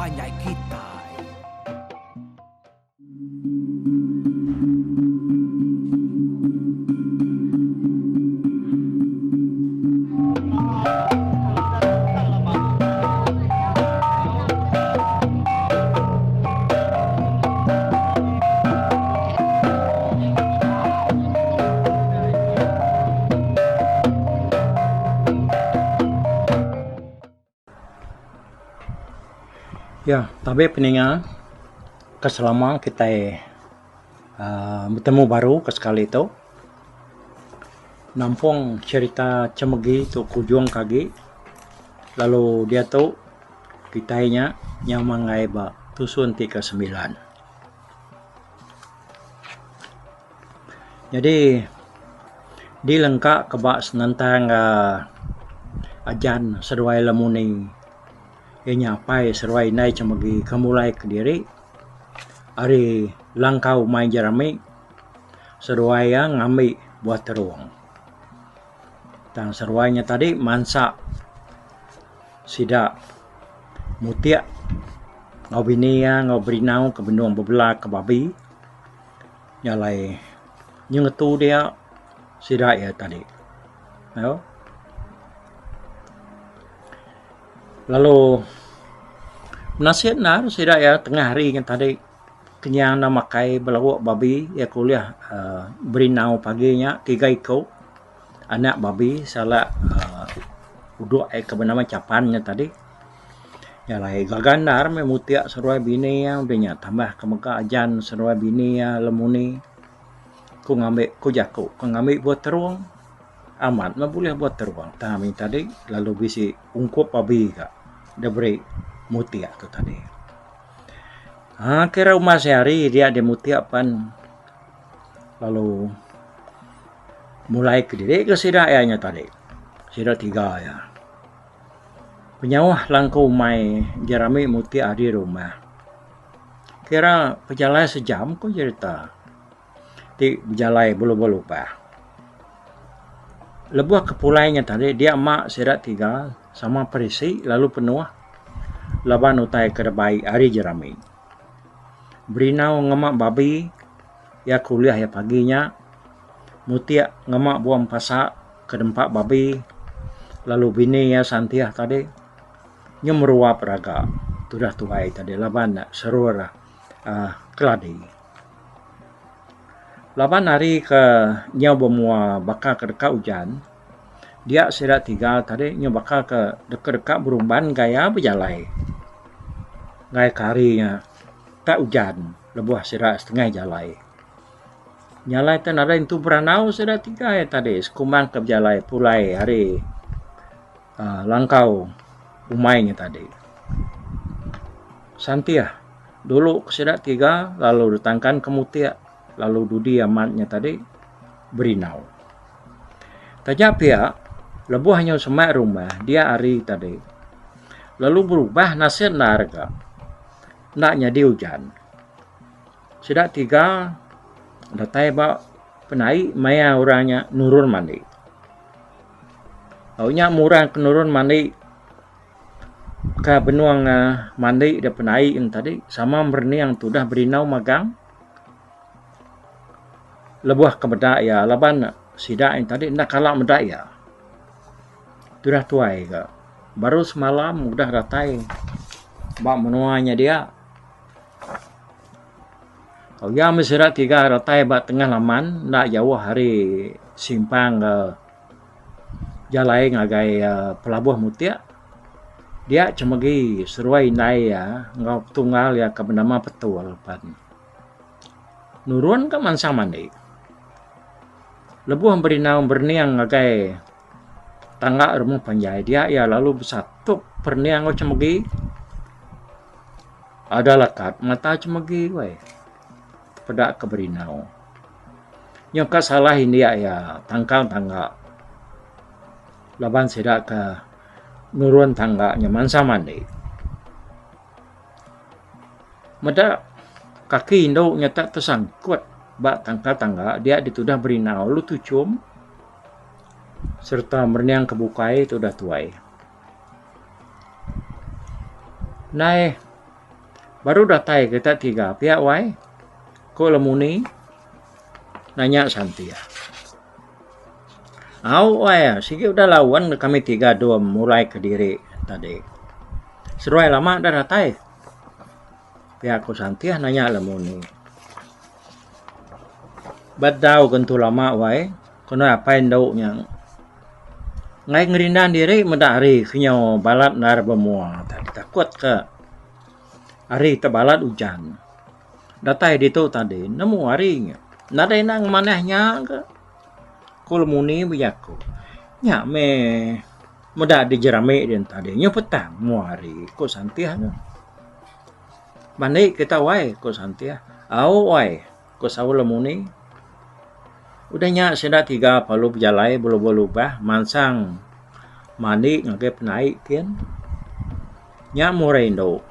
panjai kita. Ya, tapi peningan keselama kita bertemu baru ke sekali itu. Nampung cerita cemegi tu kujuang kagi. Lalu dia tu kitanya yang mangai ba tusun 39. Jadi di lengkap kebak senantang ajan seruai lemuni inya pai seruai nai cemegi kemulai ke diri ari langkau main jerami seruai yang ngambil buat teruang dan seruainya tadi mansa sida mutia ngau binia ngau berinau ke benung bebelah ke babi nyalai nyengetu dia sida ya tadi ayo. Lalu nasihat nar sida ya tengah hari yang tadi kenyang na makai belawak babi ya kuliah berinau paginya 3 ekor anak babi salah uduk ke bernama capannya tadi ya lai gagandar memutia seruai bini yang udahnya tambah ke meka ajan seruai bini ya lemuni ku ngambil ku jaku ku ngambil buat teruang amat boleh buat teruang kami tadi lalu bisi ungkup babi kak dia beri mutia tu tadi. Kira rumah sehari dia ada mutia pan lalu mulai ke diri ke sida ayahnya tadi. Sida 3 ya. Penyawah langkau mai jerami mutia di rumah. Kira perjalanan sejam kau cerita. Ti berjalan bulu-bulu pa. Lebuah kepulainya tadi dia mak sida 3 sama perisi lalu penuh laban utai kedebai hari jerami. Berinau ngemak babi ya kuliah ya paginya mutia ngemak buang pasak ke tempat babi lalu bini ya santiah tadi nyemrua peraga sudah tuai tadi laban serura keladi. Laban hari ke nyau bemua bakal ke dekat hujan dia sida 3 tadi nyobaka ke dekat-dekat berumban gaya berjalai. Gaya karinya tak hujan lebuah sida setengah jalai. Nyalai tan ada itu beranau sida 3 ya tadi sekumang ke berjalai pulai hari langkau umainya tadi. Santiah dulu ke sida 3 lalu datangkan ke mutia lalu dudi amatnya tadi berinau. Tajap ya lebuhnya semak rumah dia hari tadi lalu berubah nasib narga naknya di hujan sida 3 datai ba penai maya orangnya nurun mandi aunya murang penurun mandi ke benuang mandi da penai yang tadi sama merni yang sudah berinau magang lebuah ke bedak ya laban sida yang tadi nak kalah bedak ya sudah tuai ke. Baru semalam udah datai bak menuanya dia. Oh ya mesira 3 datai bak tengah laman nak jauh hari simpang ke jalai ngagai pelabuh mutia. Dia cemegi seruai nai ya ngau tunggal ya ke bernama petul pan. Nurun ke mansa mandi. Lebuh berinau berniang ngagai tangga rumah panjai dia ya lalu bersatu perniang o cemegi ada lekat mata cemegi wei pedak ke berinau nyoka salah dia ya tangkal tangga laban sedak ke nurun tangga nyaman sama mandi meda kaki indo nyata tersangkut bak tangkal tangga dia ditudah berinau lu tucum serta merniang kebukai itu dah tuai. Nai Baru datai kita tiga pihak wai. Ko lemuni nanya Santia. Au wai, sige udah lawan kami tiga dua mulai ke diri tadi. Seruai lama dah datai. Pihak ko Santia nanya lemuni. Badau kentu lama wai. Kono apain dau yang ngai ngerindan diri medari kenyo balat nar bemua. Tadi takut ke hari tebalat hujan. Datai itu tadi nemu harinya. Nada nang manehnya ke kulmuni biyaku. Nya me muda di jerame den tadi nyo petang muari ko Santia. Mandi kita wai ko Santia. Au wai ko saulemuni. Udahnya seda tiga palu jalai bulu-bulu bah mansang mandi ngake naik kian. Nya muraindo.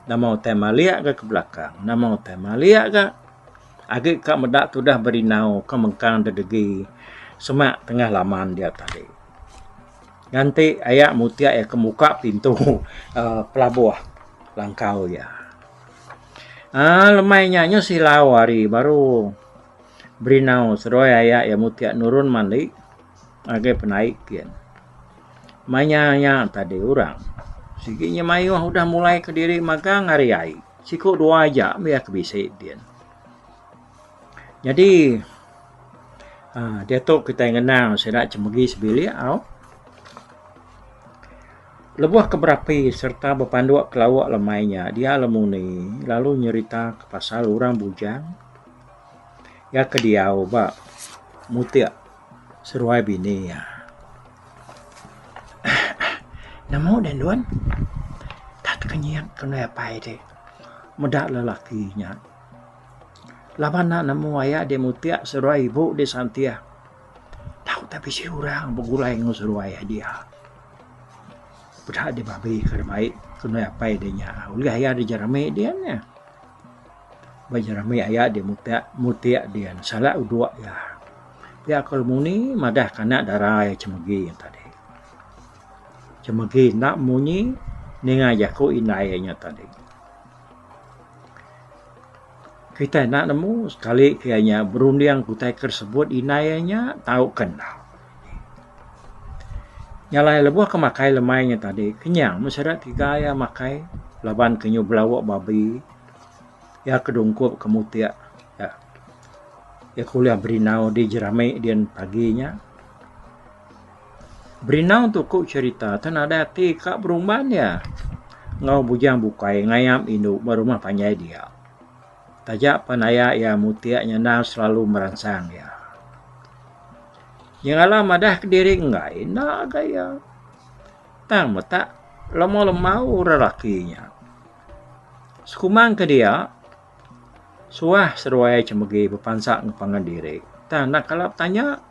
Namau temalia ke belakang, namau temalia ke agak kak medak tu dah berinau ke mengkang dedegi semak tengah laman dia tadi. Ganti ayak mutia ya ke muka pintu pelabuh langkau ya. Lemainya nyo silau hari baru berinau seroy ayak ya mutia nurun mandi agak penaik kian. Mainnya tadi orang. Sikinya mayu udah mulai ke diri maka ngariai. Siku dua aja biar kebisik dia. Jadi dia tu kita ngenang sedak cemegi sebili au. Lebuh keberapi serta berpandu kelawak lemainya dia lemuni lalu nyerita ke pasal orang bujang. Ya ke diau ba mutia seruai bini ya. Namo dan duan tak kenyian kena apa deh medak lelakinya laban nak namo ayah dia mutia seruai ibu di Santia tahu tapi si orang begulai ngusuruai dia bedak di babi kerbaik kena apa dia ulah ayah di jarame dia nya bajarame ayah dia mutia dia salah udua ya dia kalmuni madah kanak darah ya cemegi yang tadi cemegi nak munyi ninga jaku inainya tadi. Kita nak nemu sekali kayaknya berundiang kutai tersebut inainya tahu kenal. Nyalai lebuh ke makai lemainya tadi kenyang masyarakat tiga ya makai laban kenyu belawak babi ya kedungkup kemutia ya kuliah berinau di jerame dian paginya. Berinau untuk ku cerita tan ada ti kak berumban ya. Ngau bujang bukai ngayam induk berumah panjai dia. Tajak panaya ya mutia nyana selalu merangsang ya. Yang alam madah ke diri enggak enak gaya. Tang mata lemau lelakinya. Sekumang ke dia. Suah seruai cemegi berpansak ngepangan diri. Tang nak kalap tanya.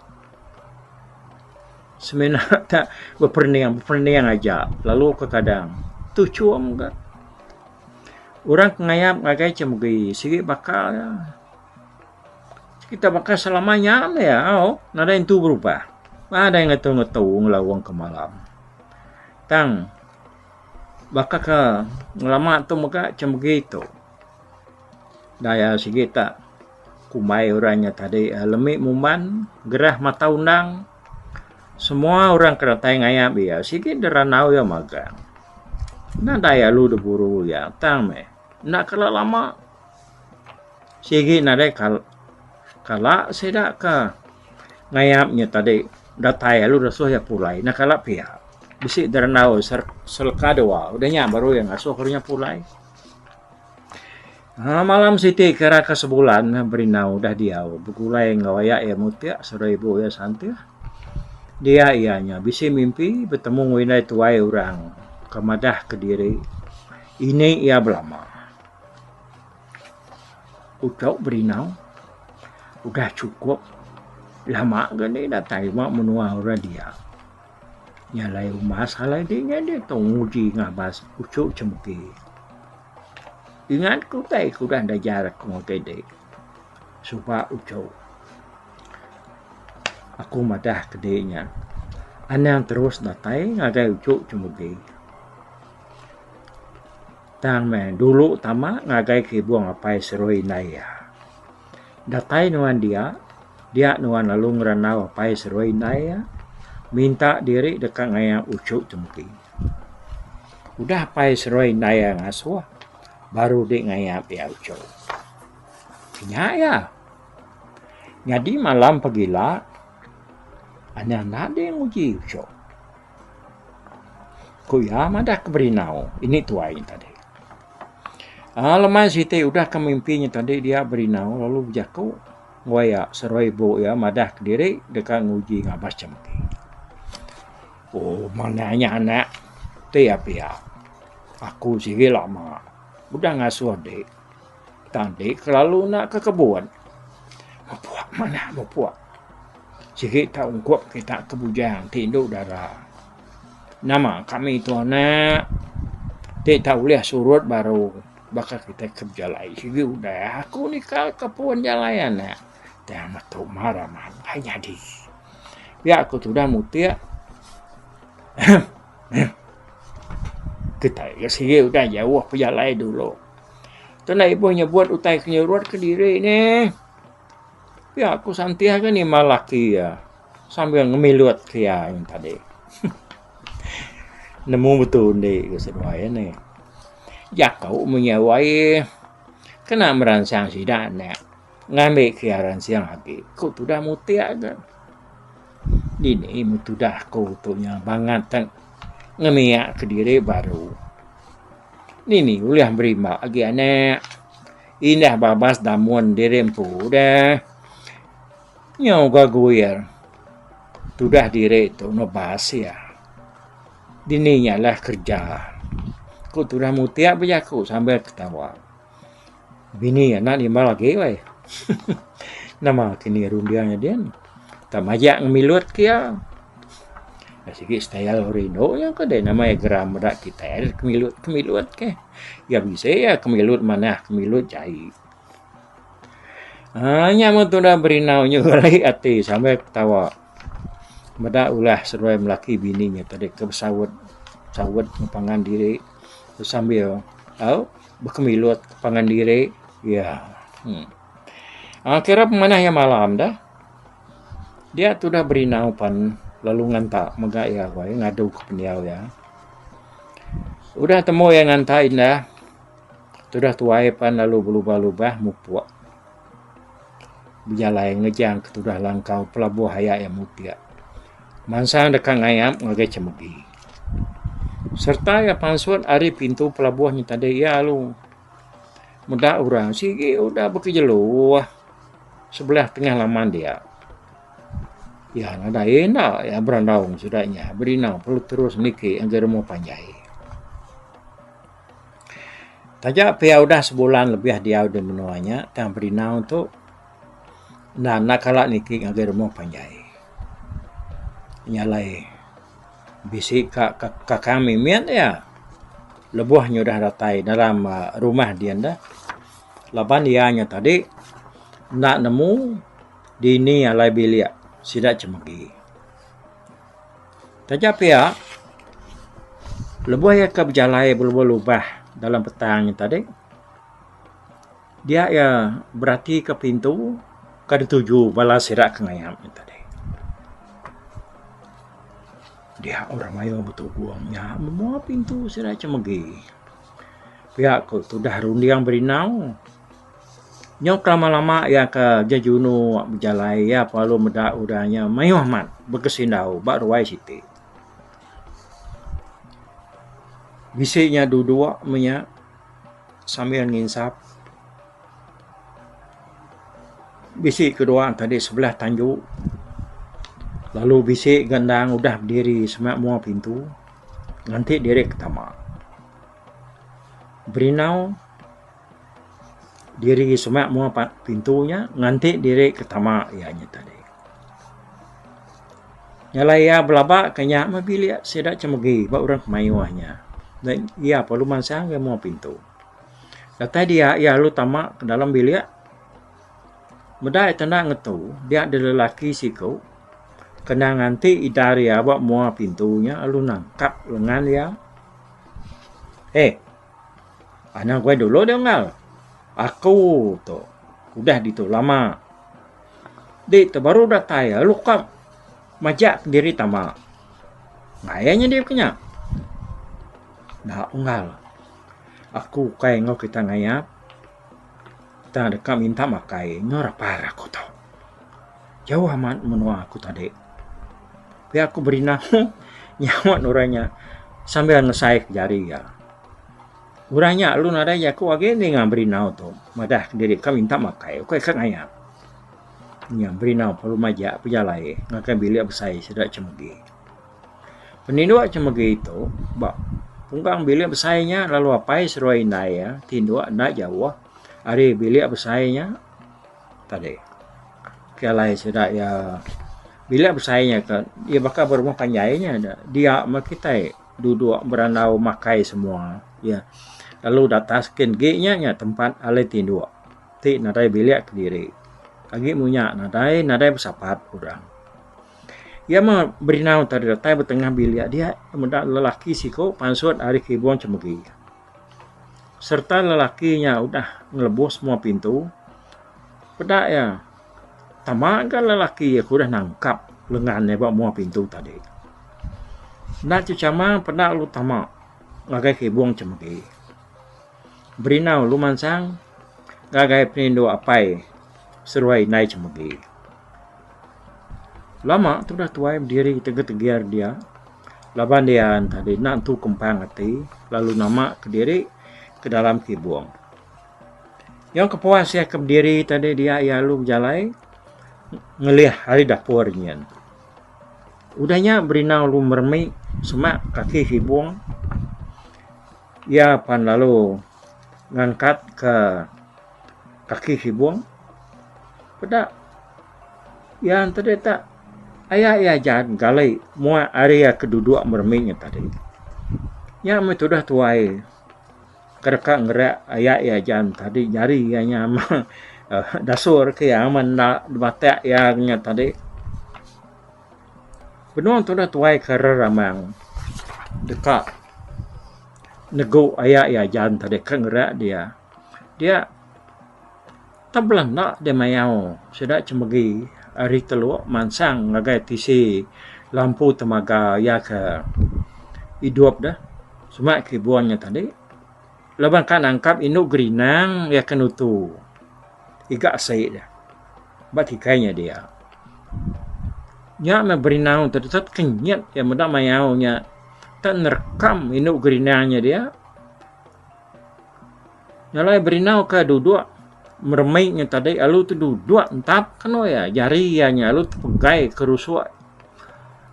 Sebenarnya tak berperniang aja. Lalu ke kadang tu cuam ke. Orang ngayap ngagai cemegi sikit bakal ya. Kita bakal selamanya ya. Nada yang tu berubah. Ada yang ngetu ngelawang ke malam. Tang bakal ke ngelama tu maka cemegi itu. Daya sikit tak kumai orangnya tadi lemik muman gerah mata undang. Semua orang keratai ngayap ya, sikit deranau ya magang. Nah daya lu deburu ya, tang me. Nak kala lama. Sikit nada kala sedak ka ngayapnya tadi datai lu rasuh ya pulai. Nak kala pihak. Bisik deranau selkadoa, udahnya baru yang asuh karunya pulai. Malam siti kira ke sebulan berinau dah diau. Begulai ngawayak ya mutia, sudah ibu ya Santia. Dia ianya bisa mimpi bertemu winai tuai orang kemadah ke diri. Ini ia belama. Ucap berinau. Udah cukup. Lama gini datang mak menua orang dia. Nyalai masalah dia tunggu ngabas ucap cemeti. Ingat ku tai ku dah ada jarak ku gede. Supaya ucap. Aku madah kedenya. Anang terus datai ngagai ucuk cemegi. tang me dulu tama ngagai ki buang apai seroi naya datai nuan dia nuan lalu ngeranau apai seroi naya minta diri dekat ngaya ucuk temki udah apai seroi naya ngaswa baru di ngaya pia ucuk ya ngadi malam pagila anya nade nguji ucuk kuya madah keberinau ini tuai tadi lemah site udah kemimpinya tadi dia berinau lalu berjaku waya seroi bo ya madah ke diri dekat nguji ngabas cemki oh mananya anak tiap ya aku sih lama udah ngasuh dek tadi lalu nak ke kebun mapuak mana mapuak sih tak ungkup kita kebujang tindu darah nama kami itu anak tidak boleh surut baru bakal kita kerja lain sih udah aku nikah ke puan jalayan ya jangan tuh marah hanya di ya aku sudah mutia kita ya sih udah jauh pejalai dulu tuh ibunya buat utai kenyuruat ke diri nih ya aku santia kan nih malaki ya sambil ngemilut kia yang tadi nemu betul nih keseruaya nih ya kau menyewai kena merangsang sidana ngambil kiaran siang lagi kau sudah mutia kan ini sudah kau tuhnya banget ngemiak ke diri baru ini uliah berima lagi anak indah babas damuan dirempu dah nyoga guyer sudah diri itu ngebahas ya dininya lah kerja ku sudah mutia bejaku sambil ketawa bini anak lima lagi weh nama kini rundiannya dia tak majak ngemilut kia sikit style Rino yang kedai namanya geram dak kita kemilut ke ya bisa ya kemilut mana kemilut jahit hanya mau sudah berinau nyurai hati sampai ketawa Mada ulah seruai melaki bininya tadi ke sawut pangan diri sambil berkemilut pangan diri ya akhirnya pemanah yang malam dah dia sudah berinau pan lalu ngantak megak ya ngadu ke peniau ya udah temu yang ngantain dah sudah tuai pan lalu berubah-ubah mupuak berjalan ngejang ketudah langkau pelabuh haya yang mutia mansang dekat ngayam ngagai cemegi serta ya pansuat ari pintu pelabuhnya tadi ya lu muda orang sih udah bekerja sebelah tengah laman dia ya nada enak ya berandaung sudahnya berinau perlu terus niki agar mau panjai tajak pia udah sebulan lebih dia udah menuanya tang berinau untuk nak kalak niki agar mau panjai nyalai bisik kami mian ya lebuhnya udah datai dalam rumah dia dah laban dianya tadi nak nemu dini alai bilik sidak cemegi tajap ya lebuh ya ke berjalai berubah dalam petangnya tadi dia ya berarti ke pintu ke tujuh balas sidak ke ngayamnya tadi dia orang mayo betul buangnya semua pintu sidak cemegi pihak ku sudah rundiang berinau nyok lama-lama ya ke jajunu berjalai ya palu medak udahnya mayo amat berkesindau bak ruai siti bisiknya dua menya sambil nginsap bisik kedua tadi sebelah tanjuk lalu bisik gendang udah berdiri semua pintu nanti diri ketama berinau diri semua pintunya nanti diri ketama ianya tadi nyalai ya belaba kanya mobil sedak cemegi bak orang mayuahnya dan iya perlu mansang ke mau pintu kata dia ya lu tamak ke dalam bilik medai tenang ngetu dia ada lelaki si kau kena nganti idari abak mua pintunya lu nangkap lengan ya Anak gue dulu dia ngal. Aku tuh udah gitu lama. Di baru udah taya lu kam majak diri tama. Ngayanya dia kenya. Nah unggal. Aku kayak ngau kita ngayap. Kita dekat minta makai nyorap parah aku tau. Jauh amat menua aku tadi. Biar aku beri nahu nyawa nuranya sambil ngesai jari ya. Uranya lu nada ya aku lagi ni ngabri nahu tu. Madah diri kami minta makai. Aku ikat ngayap. Nya beri nahu perlu majak pejalai ngakan bilik besai sedak cemegi. Penindua cemegi itu bak pungkang bilik besainya lalu apai seruai naya tindua nak jauh. Ari bilik besainya tadi. Kalai sedak ya bilik besainya kan dia bakal berumah panjainya dia mak kita duduk beranau makai semua ya. Lalu dataskin G-nya nya tempat alai tindua. Ti nadai bilik ke diri. Kagi munya nadai bersapat orang. Ia mah berinau tadi datai bertengah bilik dia muda lelaki siko pansut hari kibuan cemegi. Serta lelakinya udah ngelebus semua pintu. Pedak ya. Tamak kan lelaki ya udah nangkap lengannya bawa semua pintu tadi. Nak cucama pedak lu tamak ngagai kibuan cemegi. Berinau lu mansang gagai penindo apai seruai naik cemegi. Lama tu dah tuai berdiri tegar-tegar dia. Laban dia tadi nak tu kempang hati lalu nama ke diri ke dalam kibuang. Yang kepuas ya ke berdiri tadi dia ya lu jalai ngelihat hari dapurnya. Udahnya berinau lu mermi semak kaki kibuang. Ya pan lalu ngangkat ke kaki kibuang. Pedak yang tadi tak ayah ya jangan galai mua area keduduk merminya tadi. Ya metodah tuai kereka ngerak ayah ya jangan tadi jari ya nyama dasur ke yang mana batak yang tadi. Benar tu dah tuai kerja ramang dekat nego ayah ya jangan tadi kengerak dia tablang nak dia mayau sedak cemegi hari teluk mansang ngagai tisi lampu temaga ya ke hidup dah semak kibuannya tadi leban kan angkap induk gerinang ya kenutu iga sai dah batikainya dia nya me berinau terdekat kenyat ya mudah mayau nya tak nerekam induk gerinangnya dia nyalai berinau ke duduk mermainnya tadi alu tu duduk entap kan ya jari ya alu tu pegai kerusuk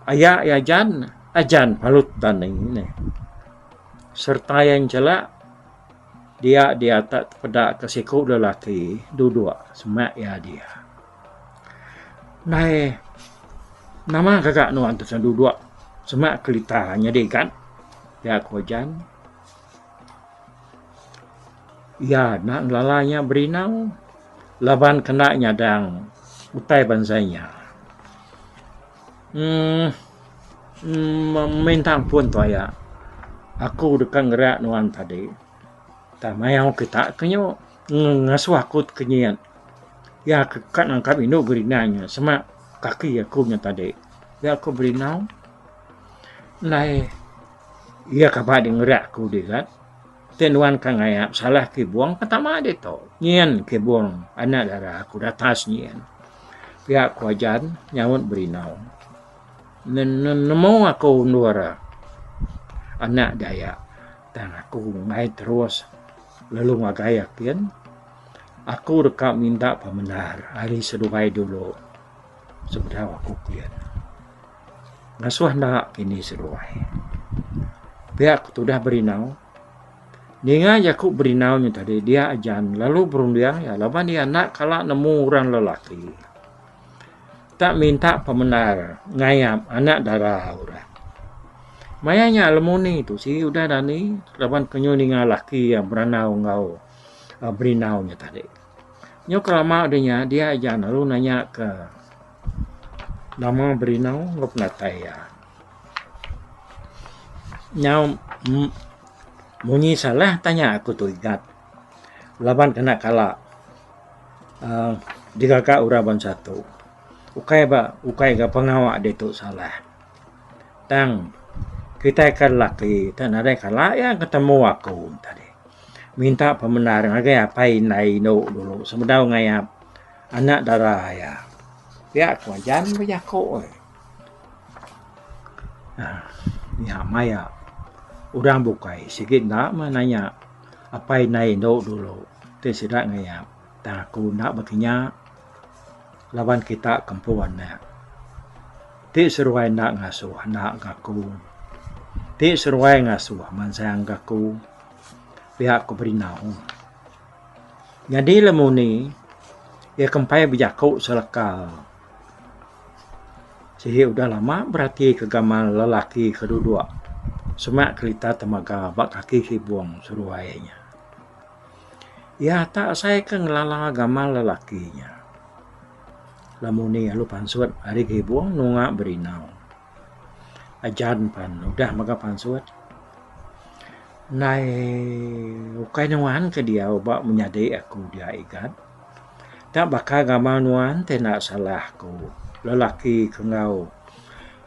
ayah ya ajan palut dan ini serta yang celak dia tak pada kesiku lelaki duduk semak ya dia nai nama kakak nuan tu duduk semak kelitanya dia kan ya kojan ya nak lalanya berinau laban kena nyadang utai bansainya minta ampun tu ya aku dekat gerak nuan tadi tak mayau kita kenyo ngasuh aku kenyian ya kekat angkap induk gerinanya semak kaki aku nya tadi ya aku berinau lai ia kabar dengerak aku dia kan tenuan kang ayap salah kibuang pertama dia tu nyian kibuang anak darah aku datas nyian pihak kuajan nyawut berinau nemu aku nuara anak daya dan aku ngai terus lalu ngagai yakin aku dekat minta pemenar hari seduai dulu sebenarnya aku kian ngasuh nak kini seduai pihak tu dah berinau Ninga aku berinaunya tadi dia ajan lalu berundiang ya laban dia nak kalau nemu orang lelaki tak minta pemenar ngayam anak darah orang mayanya lemuni itu sih udah dani laban kenyo ninga laki yang beranau ngau berinaunya tadi nyo kelama adanya dia ajan lalu nanya ke nama berinau ngop nataya nyau Munyi salah tanya aku tu ingat. Laban kena kala di kakak uraban satu. Ukai ga pengawak dia tu salah. Tang kita kan laki tan ada kala yang ketemu aku tadi. Minta pembenaran agak apa nai no dulu. Semedau ngayap anak darah ya. Ya kewajan berjako. Ya maya urang bukai sikit nak mananya apa nai no dulu. Te sidak ngayap. Tak aku nak bakinya lawan kita kampuan na. Ti seruai nak ngasuh nak gaku. Ti seruai ngasuh mansayang gaku. Pihak ko berinaw. Jadi lemuni ya kempai berjaku selekal. Sihi udah lama berarti kegamal lelaki kedua. Semak kelita temaga bak kaki kibuang seruainya. Ya tak saya kan ngelala gamal lelakinya. Lemuni lu pansuat hari kibuang nunga berinaw. Ajan pan udah maga pansuat. Nai ukai nuan ke dia ubak menyadai aku dia ikat. Tak bakal gamal nuan tidak salah ku. Lelaki kengau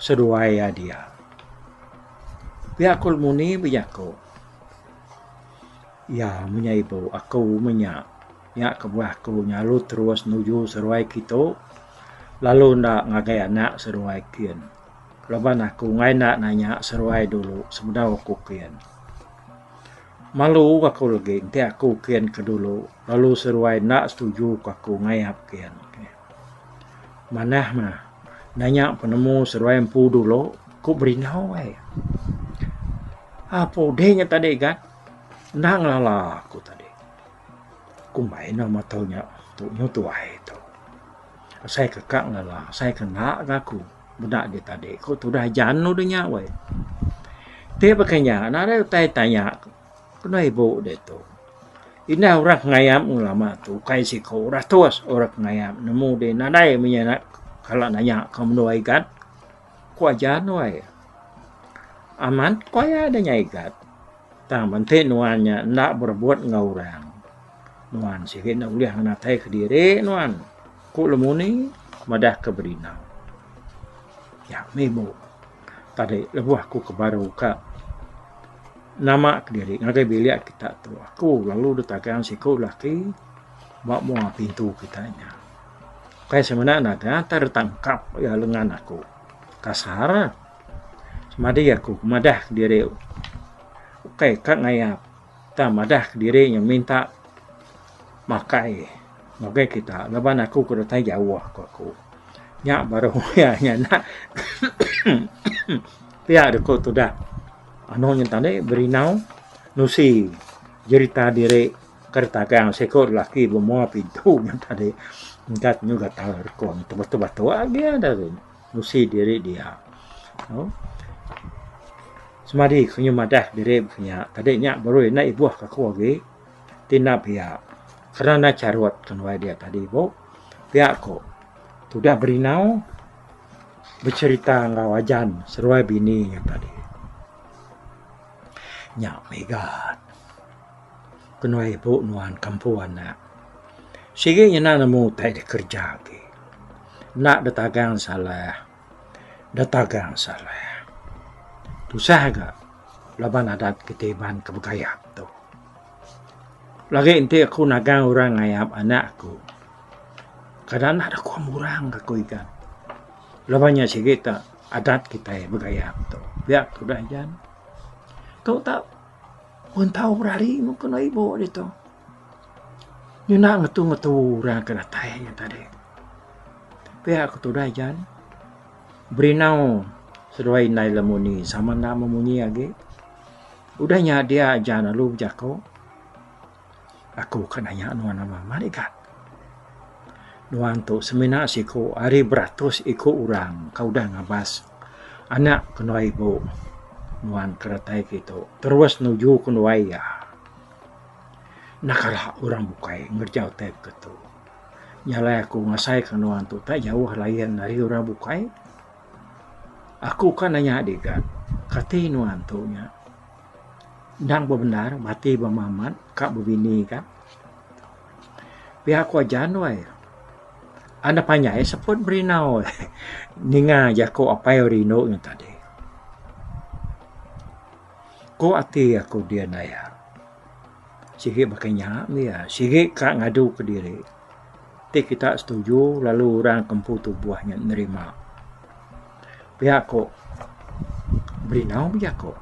seruaya dia. Pihak kulmuni bijaku. Ya menyaibu aku menyak. Ya kebuahku nyalu terus nuju seruai kita. Lalu nak ngagai anak seruai kian. Leban aku ngai nak nanya seruai dulu. Semudah aku kian. Malu aku lagi, nanti aku kian ke dulu. Lalu seruai nak setuju aku ngayap kian. Manah mah, nanya penemu seruai empu dulu, ku berinaw ay. Apa udahnya tadi kan? Nang lala aku tadi. Ku main nama taunya, tuh ay itu. Saya kekak lala, saya kena aku. Benak dia tadi, ku tu dah janu dia nyawai. Dia pakainya, nada tanya. Kena ibu dia tu. Ini orang ngayam ulama tu. Kai si kau ratus orang ngayam. Nemu dia nadai menyenak. Kalau nanya kamu doa ikat. Ku aja doa. Aman kau ya ada ikat. Tak penting nuannya. Nak berbuat ngorang. Nuan sikit nak boleh natai ke diri nuan. Ku lemu ni. Madah ke berinau. Ya mebo. Tadi lebuh aku ke baru ka. Nama ke diri, ngagai biliak kita tu. Aku lalu ditakan si kau laki, bak mua pintu kitanya. Kayak sebenarnya naga tertangkap ya lengan aku. Kasar. Semadi aku madah ke diri. Oke, kak ngayap. Tak madah ke diri yang minta makai. Makai kita. Leban aku kuda tanya jauh aku. Nyak baru ya nak. Pihak aku tu dah. Ano yang tadi berinaw nusi cerita diri kertagang sekor laki bermua pintu yang tadi enggak juga tahu rekon betul-betul aja dari nusi diri dia. Semadi kunyu madah diri punya tadi nya baru nak ibu aku lagi tindak pihak karena carut kenwai dia tadi bu pihak ko sudah berinaw bercerita ngawajan seruai bini yang tadi. Nyak megat. Kenoi ibu nuan kampuan nak. Sige nya nemu tai de kerja ke. Nak datagang salah. Datagang salah. Tusah ga. Laban adat ketiban kebegayap tu. Lagi inti aku nagang orang ngayap anakku. Kadang ada kuam orang aku ikan. Labannya sige ta adat kita begayap tu. Biak tu dah jan. Kau tak pun tahu berari mungkin ibu itu. Ni nak ngetu orang kena tayanya tadi. Pihak aku tu dah jan. Berinau seruai nai lemuni sama nama munyi lagi. Udahnya dia ajan lalu jako. Aku kan nanya nuan nama marikat. Nuan tu semina siku hari beratus ikut orang. Kau dah ngabas. Anak kena ibu. Nuan keratai gitu. Terus nuju kunuai ya. Nakalah orang bukai ngerjau tep gitu. Nyalai aku ngasai ke nuan tu tak jauh lain dari orang bukai. Aku kan nanya adegan. Kati nuan tu nya. Nang bebenar, mati bemamat, kak bebini kan. Pihak wajan wai. Anda panyai seput berinau. Ninga jako apa yang rino yang tadi. Ko ati aku dia naya. Sige bakanya dia. Sige kak ngadu ke diri. Ti kita setuju lalu orang kempu tubuhnya nerima. Pihak ko berinau pihak ko.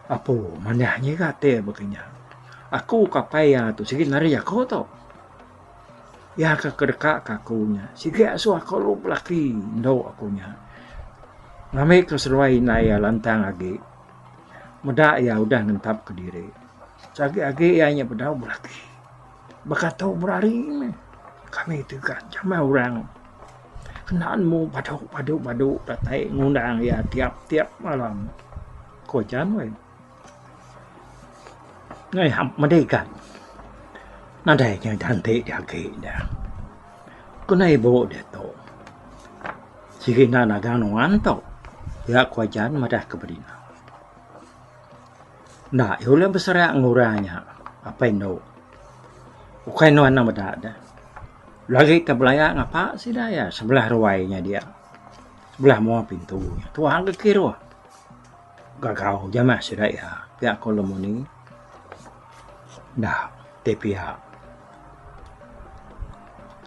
Apa manahnya kate bakanya. Aku kapaya tu sige nari aku tu. Ya kekedekak kakunya. Sige asu aku lu laki ndo akunya. Ngamai keseruai naya lantang agi. Muda ya udah ngentap ke diri. Sagi agi ya nya bedau laki. Baka tahu berari ini. Kami itu kan sama orang. Kenaanmu padu datai ngundang ya tiap malam. Kojan we. Ngai ham merdeka. Nadai yang cantik dia kena. Kunai bawa dia tu. Sige na naganuan tu. Ya kuajan madah keberina. Nah, iulah besar nguranya. Apa itu? Ukai no anak madah dah. Lagi terbelaya ngapa sih dah ya? Sebelah ruainya dia. Sebelah mau pintunya. Tuang ke kiri. Gagau jamah sih dah ya. Pihak kolomoni. Nah, pihak.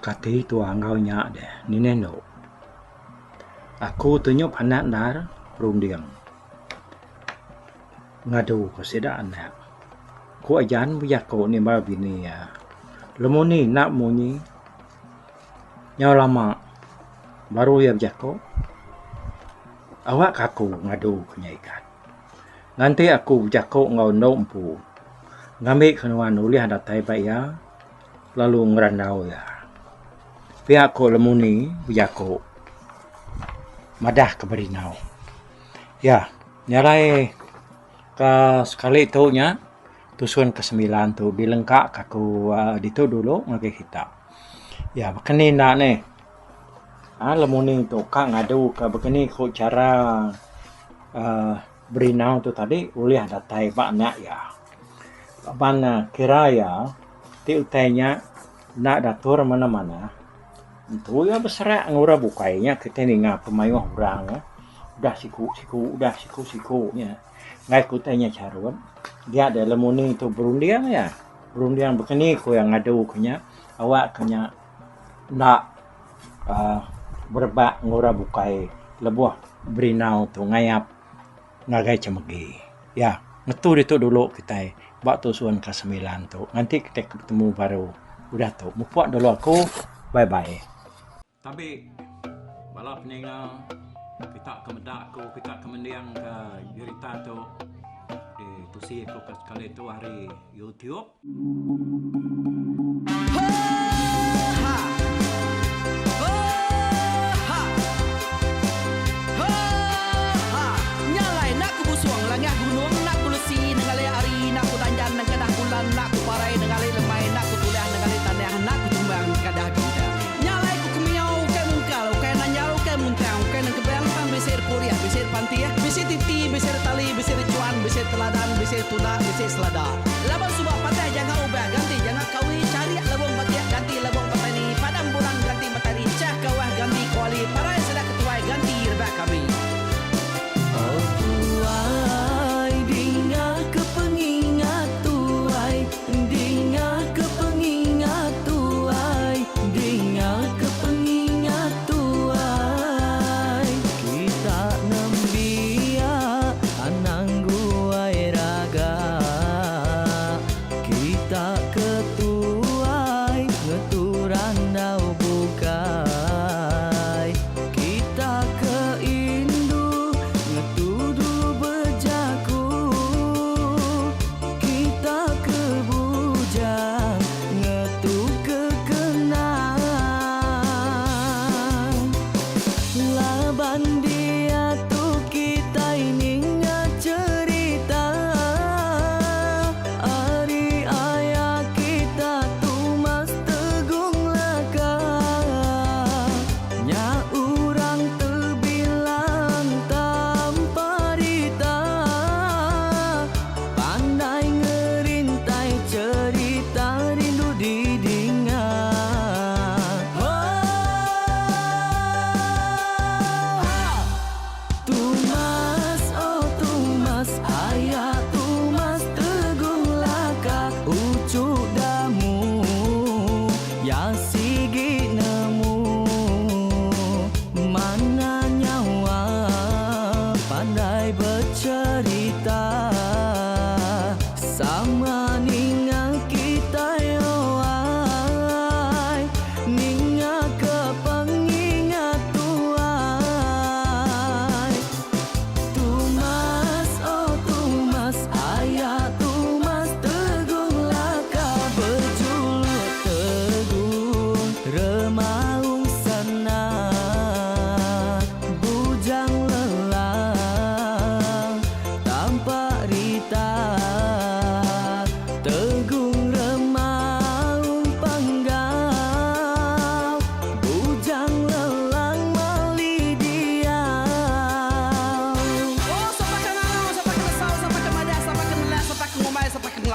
Kati tuang kau nyak deh. Ni neno. Aku tunjuk anak dar perundiang. Ngadu ko sida anak. Ko ajan buyak ko ni ba bini ya. Lemoni nak muni. Nyaw lama baru ya buyak ko. Awak kaku ngadu kenyaikan. Nanti aku buyak ko ngau nompu. Ngambil kenuan uli hadatai ya. Lalu ngerandau ya. Pihak ko lemoni buyak ko. Madah ke berinau. Ya, nyarai ke sekali tu nya tusun ke-9 tu dilengkak kaku ditu dulu ngagai kita. Ya, begini nak ni. Lemuni tu kak ngadu ke begini ko cara berinau tu tadi ulih datai banyak ya. Ban kira ya ti utainya nak datur mana-mana. Itu ya besar ngura bukainya kita ni ngap pemayu orang ya. Udah siku nya. Ngai kutanya carun. Dia ada lemuni itu berundiang ya. Berundiang begini ko yang ngadu kenya awak kenya nak berbak ngura bukai lebuh berinau tu ngayap ngagai cemegi. Ya, ngetu itu dulu kita bak tusuan ke-9 tu. Nanti kita ketemu baru. Udah tu. Mupuak dulu aku. Bye-bye. Tapi balap ninga kita kemedak ko kita kemendiang ke cerita tu di tusi ko sekali tu hari YouTube. Nyalai nak ku busuang langah gunung nak ku lesi nengalai ari nak ku tanjan nang kadah bulan nak ku parai nengalai lemai nak ku tuliah nengalai tanah nak ku tumbang kadah bidang. Nyalai ku kemiau ke mungkal ke nanjau ke muntang ke nang kebang pang besir puriah besir pantia besir titi besir tali besir cuan besir teladan besir tuna besir selada. Laban subah pantai jangan ubah ganti jangan kawi cari labong batia ganti labong petani padam bulan ganti matahari cah kawah ganti kuali parai sedak ketuai ganti rebak kami. Oh tuai dingah kepengingat tuai dingah kepengingat tuai dingah kepengingat tuai kita nembia anang guai raga kita ketua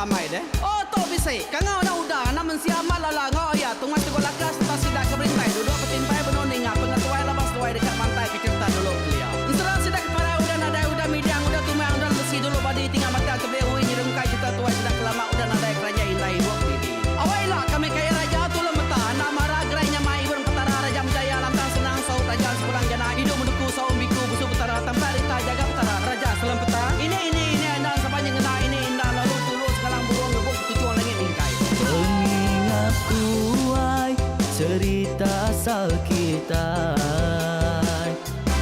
ramai deh. Oh to bisi, kangau na udah, namun siamat lala ngau ya, tungas tu lakas tas sidak keberintai, duduk petinpai benoning ngap, pengetuai labas tuai dekat pantai pikirta dulu beliau. Serang sidak para udah nada udah midang udah tumang udah besi dulu badi tinggal mata kebehui nyerengkai kita tuai sidak kelama udah nada kerja indah buat didi. Awailah kami kaya raja tu lemeta, nak marah gerainya mai burung petara raja jaya lantang senang saut raja sepulang jana hidup menduku saum biku busuk petara tanpa rita jaga petara raja selam peta. Ini dan sepanjang ngena ini indah lalu tulus sekarang burung ngebuk tujuan langit bingkai. Pengingat tuai cerita asal kita,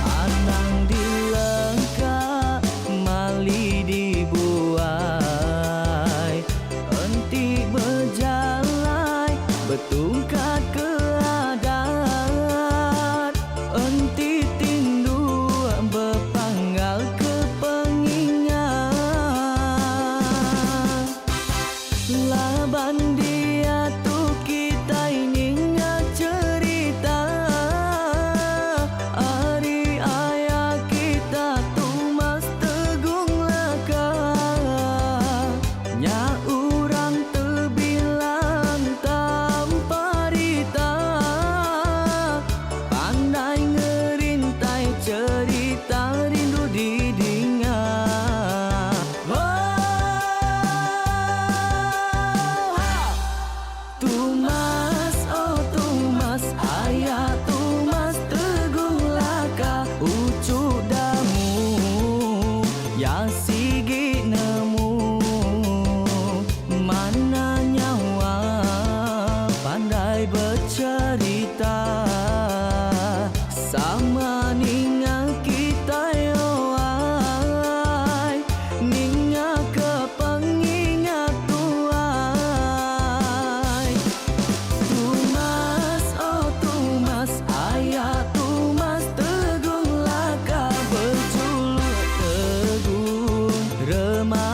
anang dilengkap mali dibuai, enti berjalan bertungkat ke adat, enti tindu berpanggal ke pengingat. Laban dia tu kita ini ingat cerita, hari ayah kita tu mas tegung laka, nya urang terbilang tanpa rita, pandai ngerintai cerita rindu didingat. Tumas, oh Tumas, ayah Tumas teguh laka, ucuk damu ya sigi nemu, mana nyawa pandai bercerita, sama ninga kita yoai, ninga ke pengingat tuai. Tumas, oh Tumas, ayah Tumas teguh laka, berjuluk teguh remah